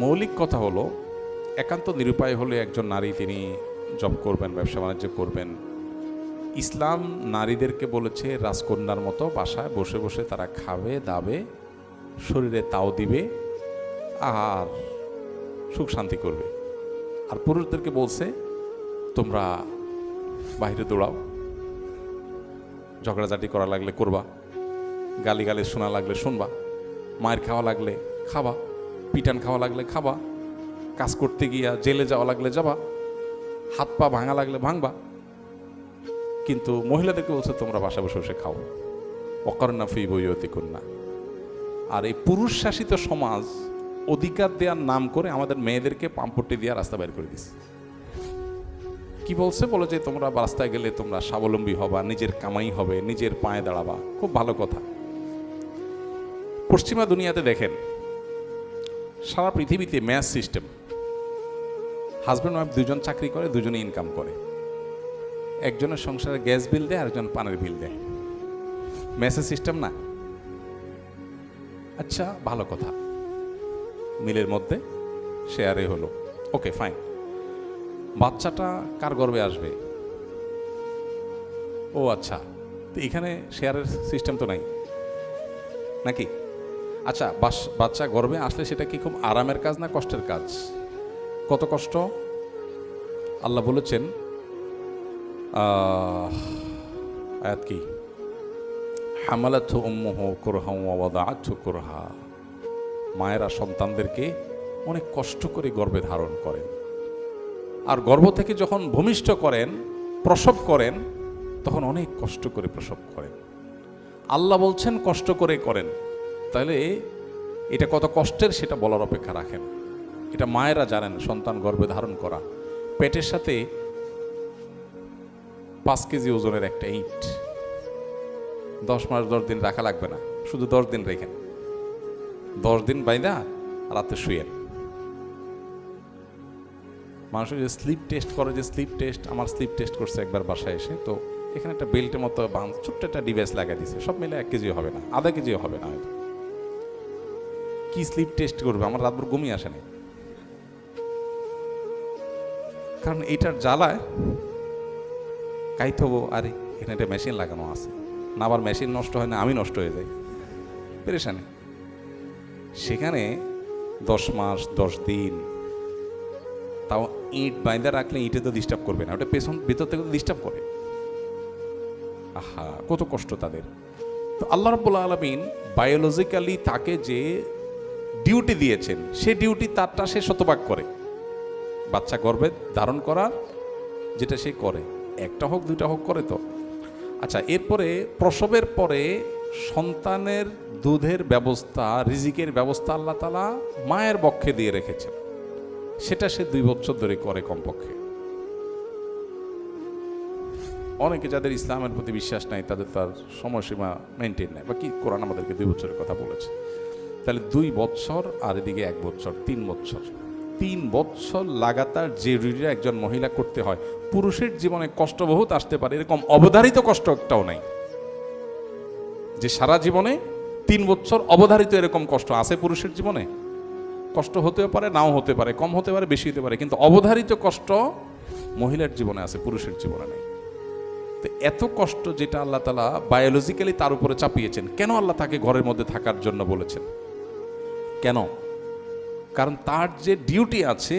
মৌলিক কথা হলো, একান্ত নিরুপায় হলে একজন নারী তিনি জব করবেন, ব্যবসা বাণিজ্য করবেন। ইসলাম নারীদেরকে বলেছে রাজকন্যার মতো বাসায় বসে বসে তারা খাবে দাবে, শরীরে তাও দিবে আর সুখ শান্তি করবে। আর পুরুষদেরকে বলছে তোমরা বাইরে দৌড়াও, ঝগড়াঝাটি করা লাগলে করবা, গালিগালি শোনা লাগলে শুনবা, মায়ের খাওয়া লাগলে খাবা, পিটান খাওয়া লাগলে খাবা, কাজ করতে গিয়া জেলে যাওয়া লাগলে যাবা, হাত পা ভাঙা লাগলে ভাঙবা। কিন্তু মহিলাদেরকে বলছে তোমরা বাসা বসে বসে খাও, অকর্ণা ফি বইয়তিকুন্না। আর এই পুরুষ শাসিত সমাজ অধিকার দেওয়ার নাম করে আমাদের মেয়েদেরকে পাম্পটি দিয়ে রাস্তা বের করে দিচ্ছে। কি বলছে? বলে যে তোমরা রাস্তায় গেলে তোমরা স্বাবলম্বী হবা, নিজের কামাই হবে, নিজের পায়ে দাঁড়াবা। খুব ভালো কথা। পশ্চিমা দুনিয়াতে দেখেন, সারা পৃথিবীতে ম্যাচ সিস্টেম। হাজব্যান্ড ওয়াইফ দুজন চাকরি করে, দুজনে ইনকাম করে। একজনের সংসারে গ্যাস বিল দেয়, আরেকজন পানের বিল দেয়। ম্যাচের সিস্টেম না? আচ্ছা, ভালো কথা, মিলের মধ্যে শেয়ারে হলো, ওকে ফাইন। বাচ্চাটা কার গর্ভে আসবে? ও আচ্ছা, তো এখানে শেয়ারের সিস্টেম তো নাই নাকি? আচ্ছা, বাচ্চা গর্ভে আসলে সেটা কি খুব আরামের কাজ না কষ্টের কাজ? কত কষ্ট! আল্লাহ বলেছেন, আয়াত কি, হামালাতহু উম্মুহু কুরহা ওয়া ওয়াদাআতহু কুরহা। মায়েরা সন্তানদেরকে অনেক কষ্ট করে গর্ভে ধারণ করেন, আর গর্ভ থেকে যখন ভূমিষ্ঠ করেন, প্রসব করেন, তখন অনেক কষ্ট করে প্রসব করেন। আল্লাহ বলছেন কষ্ট করে করেন, তাহলে এটা কত কষ্টের সেটা বলার অপেক্ষা রাখেন। এটা মায়েরা জানেন। সন্তান গর্ভে ধারণ করা, পেটের সাথে 5 কেজি ওজনের একটা ইট 10 মাস 10 দিন রাখা লাগবে না, শুধু 10 দিন রেখেন। 10 দিন বাইদা রাতে শুয়েন। মানুষের যে স্লিপ টেস্ট করে, যে স্লিপ টেস্ট, আমার স্লিপ টেস্ট করছে একবার বাসায় এসে, তো এখানে একটা বেল্টের মতো ছোট্ট একটা ডিভাইস লাগাই দিয়েছে। সব মিলে 1 কেজিও হবে না, আধা কেজিও হবে না হয়তো। কি স্লিপ টেস্ট করবে? আমার রাতভর ঘুমিয়ে আসে না, কারণ এইটার জ্বালায় কাইতে হবো। আরে এখানে একটা মেশিন লাগানো আছে না, আবার মেশিন নষ্ট হয় না, আমি নষ্ট হয়ে যাই, পেরেশানি। সেখানে 10 মাস 10 দিন, তাও ইট বাইন্দা রাখলে ইটে তো ডিস্টার্ব করবে না, ওটা ভেতর থেকে তো ডিস্টার্ব করে। আহা, কত কষ্ট তাদের। তো আল্লাহ রাব্বুল আলামিন বায়োলজিক্যালি তাকে যে ডিউটি দিয়েছেন, সে ডিউটি তারটা সে শতভাগ করে। বাচ্চা গর্ভে ধারণ করার যেটা সে করে, একটা হোক দুইটা হোক করে তো। আচ্ছা, এরপরে প্রসবের পরে সন্তানের দুধের ব্যবস্থা, রিজিকের ব্যবস্থা আল্লাহ তাআলা মায়ের বক্ষে দিয়ে রেখেছেন। সেটা সে 2 বছর ধরে করে কমপক্ষে। অনেকে যাদের ইসলামের প্রতি বিশ্বাস নাই, তাদের তার সময়সীমা মেনটেন নেয়, বা কি কোরআন আমাদেরকে 2 বছরের কথা বলেছে। তাহলে 2 বছর আর এদিকে 1 বছর, 3 বছর। 3 বছর লাগাতার যে ডিউটি একজন মহিলা করতে হয়, পুরুষের জীবনে কষ্ট বহুত আসতে পারে, এরকম অবধারিত কষ্ট একটাও নাই যে সারা জীবনে 3 বছর অবধারিত এরকম কষ্ট আছে পুরুষের জীবনে। কষ্ট হতেও পারে, নাও হতে পারে, কম হতে পারে, বেশি হতে পারে, কিন্তু অবধারিত কষ্ট মহিলার জীবনে আছে, পুরুষের জীবনে নেই। তো এত কষ্ট যেটা আল্লাহ তাআলা বায়োলজিক্যালি তার উপরে চাপিয়েছেন, কেন আল্লাহ তাকে ঘরের মধ্যে থাকার জন্য বলেছেন? কেন? কারণ তার যে ডিউটি আছে,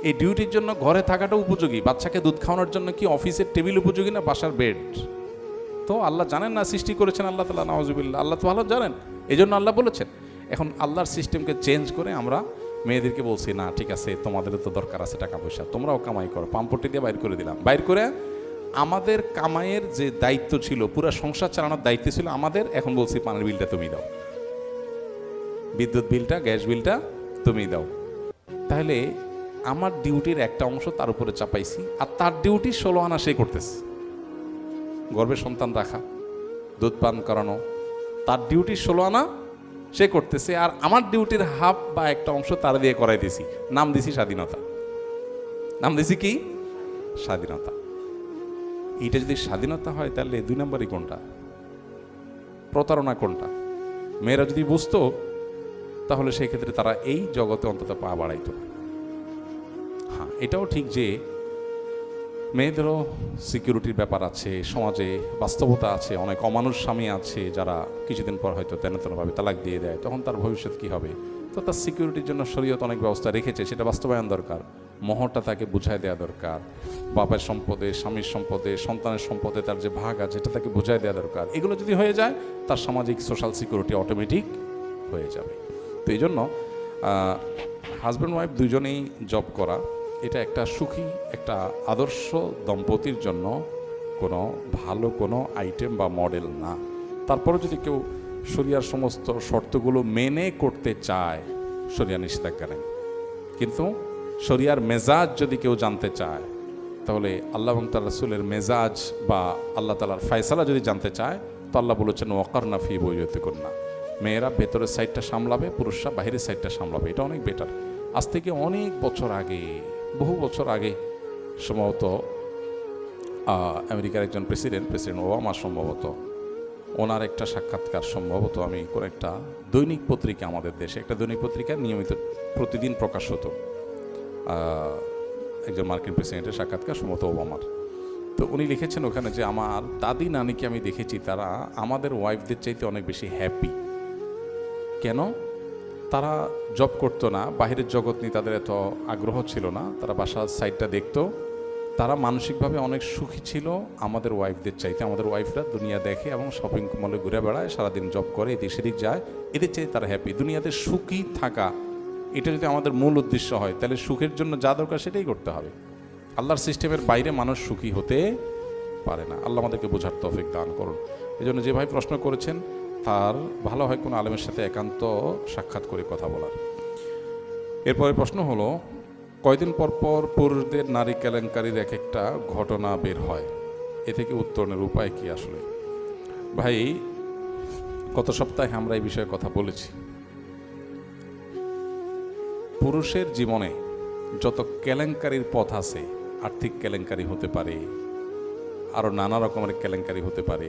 এই ডিউটির জন্য ঘরে থাকাটা উপযোগী। বাচ্চাকে দুধ খাওয়ানোর জন্য কি অফিসের টেবিল উপযোগী না বাসার বেড? তো আল্লাহ জানেন না, সৃষ্টি করেছেন আল্লাহ তাআলা, নাউজুবিল্লাহ, আল্লাহ তো ভালো জানেন, এই জন্য আল্লাহ বলেছেন। এখন আল্লাহর সিস্টেমকে চেঞ্জ করে আমরা মেয়েদেরকে বলছি না ঠিক আছে, তোমাদেরও তো দরকার আছে টাকা পয়সা, তোমরাও কামাই করো। পাম্পটি দিয়ে বাইর করে দিলাম। বাইর করে আমাদের কামাইয়ের যে দায়িত্ব ছিল, পুরো সংসার চালানোর দায়িত্ব ছিল আমাদের, এখন বলছি পানির বিলটা তুমি দাও, বিদ্যুৎ বিলটা, গ্যাস বিলটা তুমি দাও। তাহলে আমার ডিউটির একটা অংশ তার উপরে চাপাইছি, আর তার ডিউটি 16 আনা সে করতেছে। গর্ভে সন্তান রাখা, দুধ পান করানো, তার ডিউটি 16 আনা সে করতেছে, আর আমার ডিউটির হাফ বা একটা অংশ তার দিয়ে করাই দিছি। নাম দিছি স্বাধীনতা। নাম দিছি কি? স্বাধীনতা। এইটা যদি স্বাধীনতা হয়, তাহলে 2 নম্বরই কোনটা? প্রতারণা কোনটা? মেয়েরা যদি বুঝতো তাহলে সেই ক্ষেত্রে তারা এই জগতে অন্তত পা বাড়াইত না। হ্যাঁ, এটাও ঠিক যে মেয়েদেরও সিকিউরিটির ব্যাপার আছে, সমাজে বাস্তবতা আছে, অনেক অমানুষ স্বামী আছে যারা কিছুদিন পর হয়তো তেনভাবে তালাক দিয়ে দেয়, তখন তার ভবিষ্যৎ কী হবে। তো তার সিকিউরিটির জন্য শরীয়ত অনেক ব্যবস্থা রেখেছে, সেটা বাস্তবায়ন দরকার। মোহরটা তাকে বুঝাই দেওয়া দরকার, বাবার সম্পদে, স্বামীর সম্পদে, সন্তানের সম্পদে তার যে ভাগ আছে এটা তাকে বুঝাই দেওয়া দরকার। এগুলো যদি হয়ে যায় তার সামাজিক সোশ্যাল সিকিউরিটি অটোমেটিক হয়ে যাবে। তো এই জন্য হাজব্যান্ড ওয়াইফ দুজনেই জব করা এটা একটা সুখী, একটা আদর্শ দম্পতির জন্য কোনো ভালো কোনো আইটেম বা মডেল না। তারপরে যদি কেউ শরিয়ার সমস্ত শর্তগুলো মেনে করতে চায়, শরিয়া নিষেধাজ্ঞা নেই। কিন্তু শরিয়ার মেজাজ যদি কেউ জানতে চায়, তাহলে আল্লাহ এবং তার রাসূলের মেজাজ বা আল্লাহ তাআলার ফয়সালা যদি জানতে চায়, তো আল্লাহ বলেছেন ওয়াকারনা ফি বুয়ুতিকুন্না, মেয়েরা ভেতরের সাইডটা সামলাবে, পুরুষরা বাহিরের সাইডটা সামলাবে। এটা অনেক বেটার। আজ থেকে অনেক বছর আগে, বহু বছর আগে সম্ভবত আমেরিকার একজন প্রেসিডেন্ট ওবামা সম্ভবত, ওনার একটা সাক্ষাৎকার সম্ভবত আমি কোনো একটা দৈনিক পত্রিকা, আমাদের দেশে একটা দৈনিক পত্রিকা নিয়মিত প্রতিদিন প্রকাশ হতো, একজন মার্কিন প্রেসিডেন্টের সাক্ষাৎকার সম্ভবত ওবামার। তো উনি লিখেছেন ওখানে যে আমার দাদি নানিকে আমি দেখেছি তারা আমাদের ওয়াইফদের চাইতে অনেক বেশি হ্যাপি। কেন? তারা জব করতো না, বাহিরের জগৎ নিয়ে তাদের এত আগ্রহ ছিল না, তারা বাসার সাইডটা দেখতো, তারা মানসিকভাবে অনেক সুখী ছিল আমাদের ওয়াইফদের চাইতে। আমাদের ওয়াইফরা দুনিয়া দেখে এবং শপিং মলে ঘুরে বেড়ায়, সারাদিন জব করে, এদিক সেদিক যায়, এদের চাইতে তারা হ্যাপি। দুনিয়াতে সুখী থাকা এটা যদি আমাদের মূল উদ্দেশ্য হয়, তাহলে সুখের জন্য যা দরকার সেটাই করতে হবে। আল্লাহর সিস্টেমের বাইরে মানুষ সুখী হতে পারে না। আল্লাহ আমাদেরকে বোঝার তৌফিক দান করুন। এই জন্য যে ভাই প্রশ্ন করেছেন তার ভালো হয় কোনো আলেমের সাথে একান্ত সাক্ষাৎ করে কথা বলার। এরপরে প্রশ্ন হলো, কয়দিন পর পর পুরুষদের নারী কেলেঙ্কারির এক একটা ঘটনা বের হয়, এ থেকে উত্তরণের উপায় কি? আসলে ভাই, গত সপ্তাহে আমরা এই বিষয়ে কথা বলেছি। পুরুষের জীবনে যত কেলেঙ্কারির পথ আছে, আর্থিক কেলেঙ্কারি হতে পারে, আরও নানা রকমের কেলেঙ্কারি হতে পারে,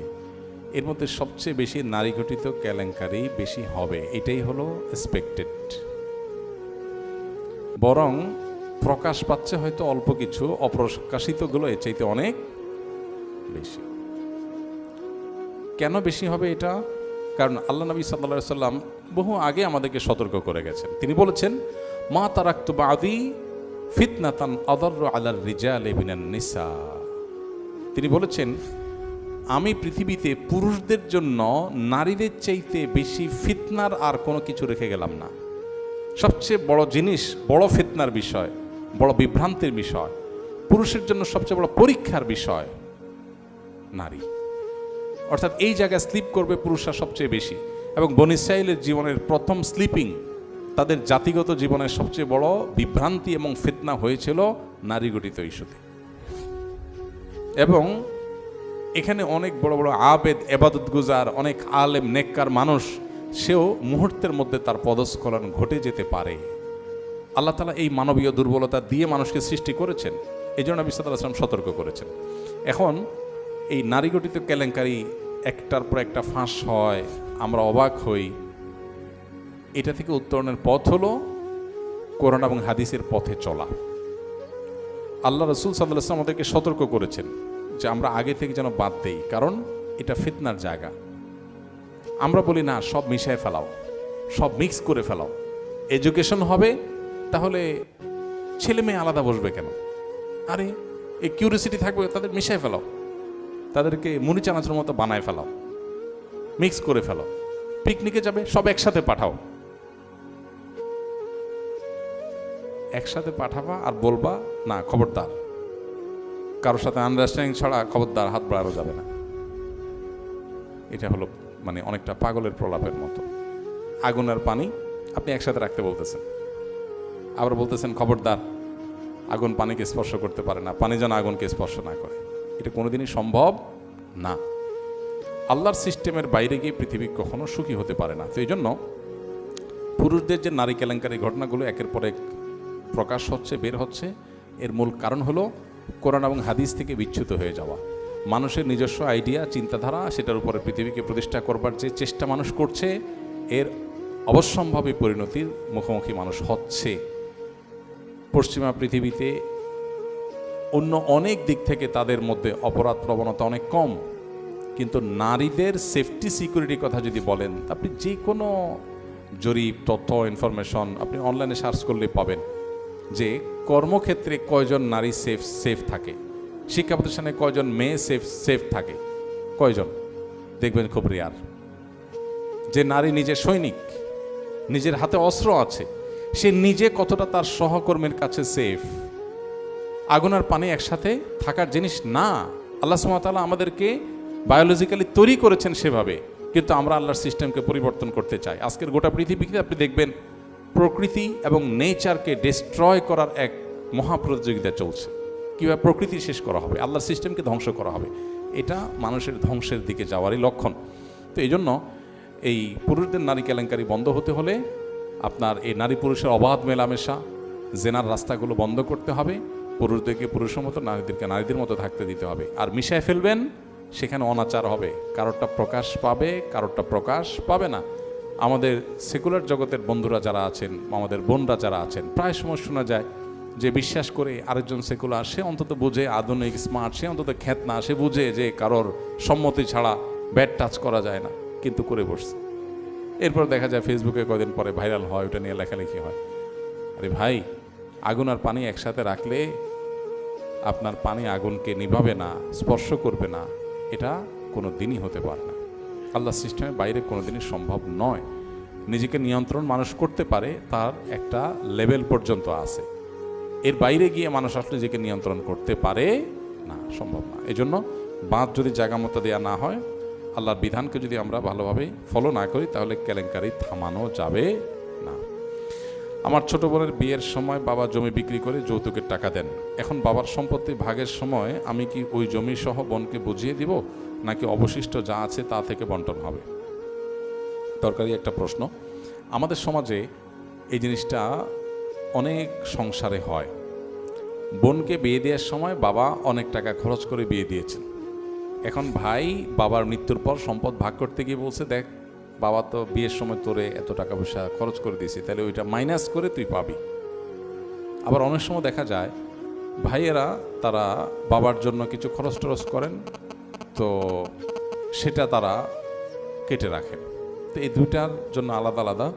এর মধ্যে সবচেয়ে বেশি নারী ঘটিত কেলেঙ্কারি বেশি হবে, এটাই হলো এক্সপেক্টেড। বরং প্রকাশ পাচ্ছে হয়তো অল্প কিছু, অপ্রকাশিতগুলো এর চাইতে অনেক বেশি। কেন বেশি হবে এটা? কারণ আল্লাহ নবী সাল্লাল্লাহু আলাইহি সাল্লাম বহু আগে আমাদেরকে সতর্ক করে গেছেন। তিনি বলেছেন, মা তারাকতু বাদি ফিতনাতান আদাররু আলার রিজালি মিনান নিসা। তিনি বলেছেন, আমি পৃথিবীতে পুরুষদের জন্য নারীদের চাইতে বেশি ফিতনার আর কোনো কিছু রেখে গেলাম না। সবচেয়ে বড় জিনিস, বড় ফিতনার বিষয়, বড় বিভ্রান্তির বিষয়, পুরুষের জন্য সবচেয়ে বড় পরীক্ষার বিষয় নারী। অর্থাৎ এই জায়গায় স্লিপ করবে পুরুষরা সবচেয়ে বেশি। এবং বনী ইসরাঈলের জীবনের প্রথম স্লিপিং, তাদের জাতিগত জীবনের সবচেয়ে বড় বিভ্রান্তি এবং ফিতনা হয়েছিল নারী গঠিত ইস্যুতে। এবং এখানে অনেক বড় বড় আবেদ, এবাদত গুজার, অনেক আলেম নেককার মানুষ, সেও মুহূর্তের মধ্যে তার পদস্খলন ঘটে যেতে পারে। আল্লাহ তাআলা এই মানবীয় দুর্বলতা দিয়ে মানুষকে সৃষ্টি করেছেন, এই জন্য নবী সাল্লাল্লাহু আলাইহি ওয়াসাল্লাম সতর্ক করেছেন। এখন এই নারী গঠিত কেলেঙ্কারি একটার পর একটা ফাঁস হয়, আমরা অবাক হই। এটা থেকে উত্তরণের পথ হলো কোরআন এবং হাদিসের পথে চলা। আল্লাহ রাসূল সাল্লাল্লাহু আলাইহি ওয়াসাল্লাম আমাদেরকে সতর্ক করেছেন যে আমরা আগে থেকে যেন বাদ দেই, কারণ এটা ফিতনার জায়গা। আমরা বলি না, সব মিশায় ফেলাও, সব মিক্স করে ফেলাও, এডুকেশন হবে, তাহলে ছেলে মেয়ে আলাদা বসবে কেন? আরে এই কিউরিসিটি থাকবে, তাদের মিশায় ফেলাও, তাদেরকে মুড়ি চানাচুর মতো বানায় ফেলাও, মিক্স করে ফেলো। পিকনিকে যাবে, সব একসাথে পাঠাও, একসাথে পাঠাবা আর বলবা না খবরদার, কারোর সাথে আন্ডারস্ট্যান্ডিং ছাড়া খবরদার হাত বাড়ানো যাবে না। এটা হলো মানে অনেকটা পাগলের প্রলাপের মতো। আগুন আর পানি আপনি একসাথে রাখতে বলতেছেন, আবার বলতেছেন খবরদার আগুন পানিকে স্পর্শ করতে পারে না, পানি যেন আগুনকে স্পর্শ না করে। এটা কোনোদিনই সম্ভব না। আল্লাহর সিস্টেমের বাইরে গিয়ে পৃথিবী কখনো সুখী হতে পারে না। তো এই জন্য পুরুষদের যে নারী কেলেঙ্কারি ঘটনাগুলো একের পর এক প্রকাশ হচ্ছে, বের হচ্ছে, এর মূল কারণ হলো কোরআন এবং হাদিস থেকে বিচ্যুত হয়ে যাওয়া। মানুষের নিজস্ব আইডিয়া, চিন্তাধারা, সেটার উপরে পৃথিবীকে প্রতিষ্ঠা করবার যে চেষ্টা মানুষ করছে, এর অবশ্যম্ভাবী পরিণতির মুখোমুখি মানুষ হচ্ছে। পশ্চিমা পৃথিবীতে অন্য অনেক দিক থেকে তাদের মধ্যে অপরাধ প্রবণতা অনেক কম, কিন্তু নারীদের সেফটি সিকিউরিটির কথা যদি বলেন, আপনি যে কোনো জরিপ, তথ্য, ইনফরমেশন আপনি অনলাইনে সার্চ করলে পাবেন যে কর্মক্ষেত্রে কয়জন নারী সেফ থাকে, শিক্ষা প্রতিষ্ঠানে কয়জন মেয়ে সেফ থাকে, কয়জন দেখবেন খুব রেয়ার। যে নারী নিজের সৈনিক, নিজের হাতে অস্ত্র আছে, সে নিজে কতটা তার সহকর্মীর কাছে সেফ। আগুন আর পানি একসাথে থাকার জিনিস না। আল্লাহ সুবহানাহু ওয়া তাআলা আমাদেরকে বায়োলজিক্যালি তৈরি করেছেন সেভাবে, কিন্তু আমরা আল্লাহর সিস্টেমকে পরিবর্তন করতে চাই। আজকের গোটা পৃথিবীতে আপনি দেখবেন প্রকৃতি এবং নেচারকে ডিস্ট্রয় করার এক মহাপ্রতিযোগিতা চলছে। কীভাবে প্রকৃতি শেষ করা হবে, আল্লাহর সিস্টেমকে ধ্বংস করা হবে, এটা মানুষের ধ্বংসের দিকে যাওয়ারই লক্ষণ। তো এই জন্য এই পুরুষদের নারী কেলেঙ্কারি বন্ধ হতে হলে আপনার এই নারী পুরুষের অবাধ মেলামেশা, জেনার রাস্তাগুলো বন্ধ করতে হবে। পুরুষদেরকে পুরুষের মতো, নারীদেরকে নারীদের মতো থাকতে দিতে হবে। আর মিশায় ফেলবেন, সেখানে অনাচার হবে, কারোরটা প্রকাশ পাবে, কারোরটা প্রকাশ পাবে না। আমাদের সেকুলার জগতের বন্ধুরা যারা আছেন, আমাদের বোনরা যারা আছেন, প্রায় সময় শোনা যায় যে বিশ্বাস করে আরেকজন সেকুলার, সে অন্তত বুঝে, আধুনিক স্মার্ট, সে অন্তত খ্যাতনা, সে বুঝে যে কারোর সম্মতি ছাড়া ব্যাড টাচ করা যায় না, কিন্তু করে বসছে। এরপর দেখা যায় ফেসবুকে কদিন পরে ভাইরাল হয়, ওটা নিয়ে লেখালেখি হয়। আরে ভাই, আগুন আর পানি একসাথে রাখলে আপনার পানি আগুনকে নিভাবে না, স্পর্শ করবে না, এটা কোনো দিনই হতে পারে না। আল্লাহ সিস্টেমের বাইরে কোনো দিনই সম্ভব নয়। নিজেকে নিয়ন্ত্রণ মানুষ করতে পারে, তার একটা লেভেল পর্যন্ত আছে। এর বাইরে গিয়ে মানুষ আসলে নিজেকে নিয়ন্ত্রণ করতে পারে না, সম্ভব না। এই জন্য বাঁধ যদি জায়গা মতো দেওয়া না হয়, আল্লাহর বিধানকে যদি আমরা ভালোভাবে ফলো না করি, তাহলে কেলেঙ্কারি থামানো যাবে না। আমার ছোট বোনের বিয়ের সময় বাবা জমি বিক্রি করে যৌতুকের টাকা দেন। এখন বাবার সম্পত্তি ভাগের সময় আমি কি ওই জমি সহ বোনকে বুঝিয়ে দিব, নাকি অবশিষ্ট যা আছে তা থেকে বন্টন হবে? দরকারি একটা প্রশ্ন। আমাদের সমাজে এই জিনিসটা অনেক সংসারে হয়। বোনকে বিয়ে দেওয়ার সময় বাবা অনেক টাকা খরচ করে বিয়ে দিয়েছেন। এখন ভাই বাবার মৃত্যুর পর সম্পদ ভাগ করতে গিয়ে বলছে, দেখ বাবা তো বিয়ের সময় তোরে এত টাকা পয়সা খরচ করে দিয়েছি, তাহলে ওইটা মাইনাস করে তুই পাবি। আবার অনেক সময় দেখা যায় ভাইয়েরা তারা বাবার জন্য কিছু খরচ টরচ করেন, তো সেটা তারা কেটে রাখেন। তো এই দুইটার জন্য আলাদা আলাদা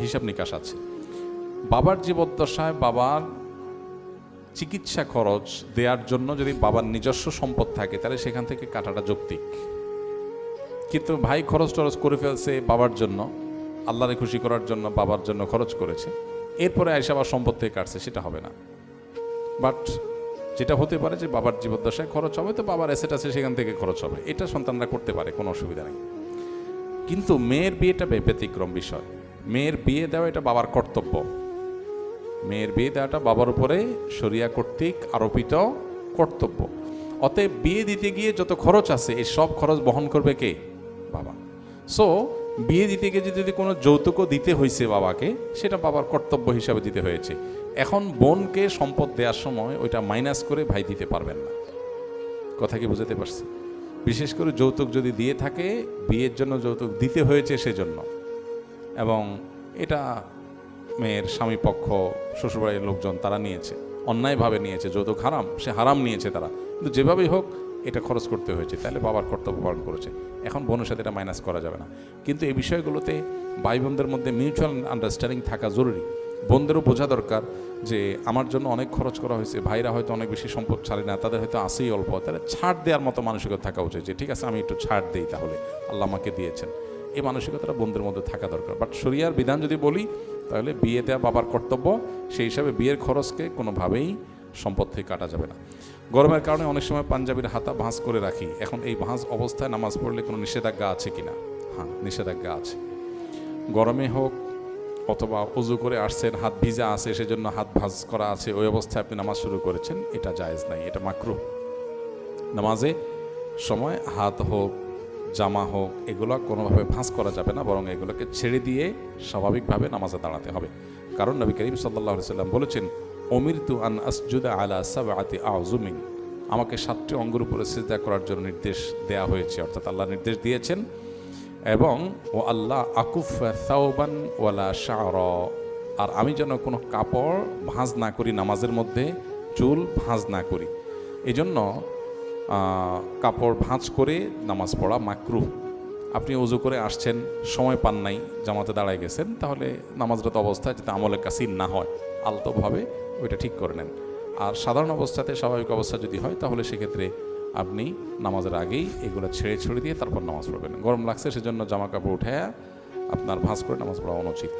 হিসাব নিকাশ আছে। বাবার জীবদ্দশায় বাবার চিকিৎসা খরচ দেওয়ার জন্য যদি বাবার নিজস্ব সম্পদ থাকে, তাহলে সেখান থেকে কাটাটা যৌক্তিক। কিন্তু ভাই খরচ টরচ করে ফেলছে বাবার জন্য, আল্লাহরে খুশি করার জন্য বাবার জন্য খরচ করেছে, এরপরে আইসা আবার সম্পদ থেকে কাটছে, সেটা হবে না। বাট যেটা হতে পারে যে বাবার জীবদ্দশায় খরচ হবে, তো বাবার অ্যাসেট আছে সেখান থেকে খরচ হবে, এটা সন্তানরা করতে পারে, কোনো অসুবিধা নেই। কিন্তু মেয়ের বিয়েটা ব্যতিক্রম বিষয়। মেয়ের বিয়ে দেওয়া এটা বাবার কর্তব্য। মেয়ের বিয়ে দেওয়াটা বাবার উপরে শরিয়া কর্তৃক আরোপিত কর্তব্য। অতএব বিয়ে দিতে গিয়ে যত খরচ আছে, এই সব খরচ বহন করবে কে? বাবা। সো বিয়ে দিতে গিয়ে যদি কোনো যৌতুকও দিতে হয়েছে বাবাকে, সেটা বাবার কর্তব্য হিসাবে দিতে হয়েছে। এখন বোনকে সম্পদ দেওয়ার সময় ওইটা মাইনাস করে ভাই দিতে পারবেন না। কথা কি বুঝতে পারছি? বিশেষ করে যৌতুক যদি দিয়ে থাকে, বিয়ের জন্য যৌতুক দিতে হয়েছে সেজন্য, এবং এটা মেয়ের স্বামী পক্ষ, শ্বশুরবাড়ির লোকজন তারা নিয়েছে, অন্যায়ভাবে নিয়েছে, যৌতুক হারাম, সে হারাম নিয়েছে তারা, কিন্তু যেভাবেই হোক এটা খরচ করতে হয়েছে, তাহলে বাবার কর্তব্য পালন করেছে। এখন বোনের সাথে এটা মাইনাস করা যাবে না। কিন্তু এই বিষয়গুলোতে ভাই বোনদের মধ্যে মিউচুয়াল আন্ডারস্ট্যান্ডিং থাকা জরুরি। বোনদেরও বোঝা দরকার যে আমার জন্য অনেক খরচ করা হয়েছে, ভাইরা হয়তো অনেক বেশি সম্পদ ছাড়ে না, তাদের হয়তো আসেই অল্প, তাহলে ছাড় দেওয়ার মতো মানসিকতা থাকা উচিত, যে ঠিক আছে আমি একটু ছাড় দিই, তাহলে আল্লাহ আমাকে দিয়েছেন, এই মানসিকতাটা বোনদের মধ্যে থাকা দরকার। বাট শরিয়ার বিধান যদি বলি, তাহলে বিয়ে দেওয়া বাবার কর্তব্য, সেই হিসাবে বিয়ের খরচকে কোনোভাবেই সম্পদ থেকে কাটা যাবে না। গরমের কারণে অনেক সময় পাঞ্জাবির হাতা ভাঁজ করে রাখি। এখন এই ভাঁজ অবস্থায় নামাজ পড়লে কোনো নিষেধাজ্ঞা আছে কিনা? হ্যাঁ, নিষেধাজ্ঞা আছে। গরমে হোক অথবা উজু করে আসছেন, হাত ভিজা আছে, সেজন্য হাত ভাঁজ করা আছে, ওই অবস্থায় আপনি নামাজ শুরু করেছেন, এটা জায়েজ নাই, এটা মাকরুহ। নামাজে সময় হাত হোক, জামা হোক, এগুলো কোনোভাবে ভাঁজ করা যাবে না, বরং এগুলোকে ছেড়ে দিয়ে স্বাভাবিকভাবে নামাজে দাঁড়াতে হবে। কারণ নবী করিম সাল্লাল্লাহু আলাইহি ওয়াসাল্লাম বলেছেন, উমিরতু আন আসজুদা আলা সাবআতি আযুমিন, আমাকে 7টি অঙ্গের উপরে সিজদা করার জন্য নির্দেশ দেয়া হয়েছে, অর্থাৎ আল্লাহ নির্দেশ দিয়েছেন এবং ও আল্লাহ আকুফ সাওবান ওয়ালা শার, আর আমি যেন কোনো কাপড় ভাঁজ না করি, নামাজের মধ্যে চুল ভাঁজ না করি। এই জন্য কাপড় ভাঁজ করে নামাজ পড়া মাকরুহ। আপনি উজু করে আসছেন, সময় পান নাই, জামাতে দাঁড়ায় গেছেন, তাহলে নামাজরত অবস্থায় যাতে আমলের কাসির না হয় আলতোভাবে ওইটা ঠিক করে নেন। আর সাধারণ অবস্থাতে, স্বাভাবিক অবস্থা যদি হয়, তাহলে সেক্ষেত্রে আপনি নামাজের আগেই এগুলো ছেড়ে দিয়ে তারপর নামাজ পড়বেন। গরম লাগছে সেজন্য জামা কাপড় উঠে আপনার ভাঁজ করে নামাজ পড়া অনুচিত।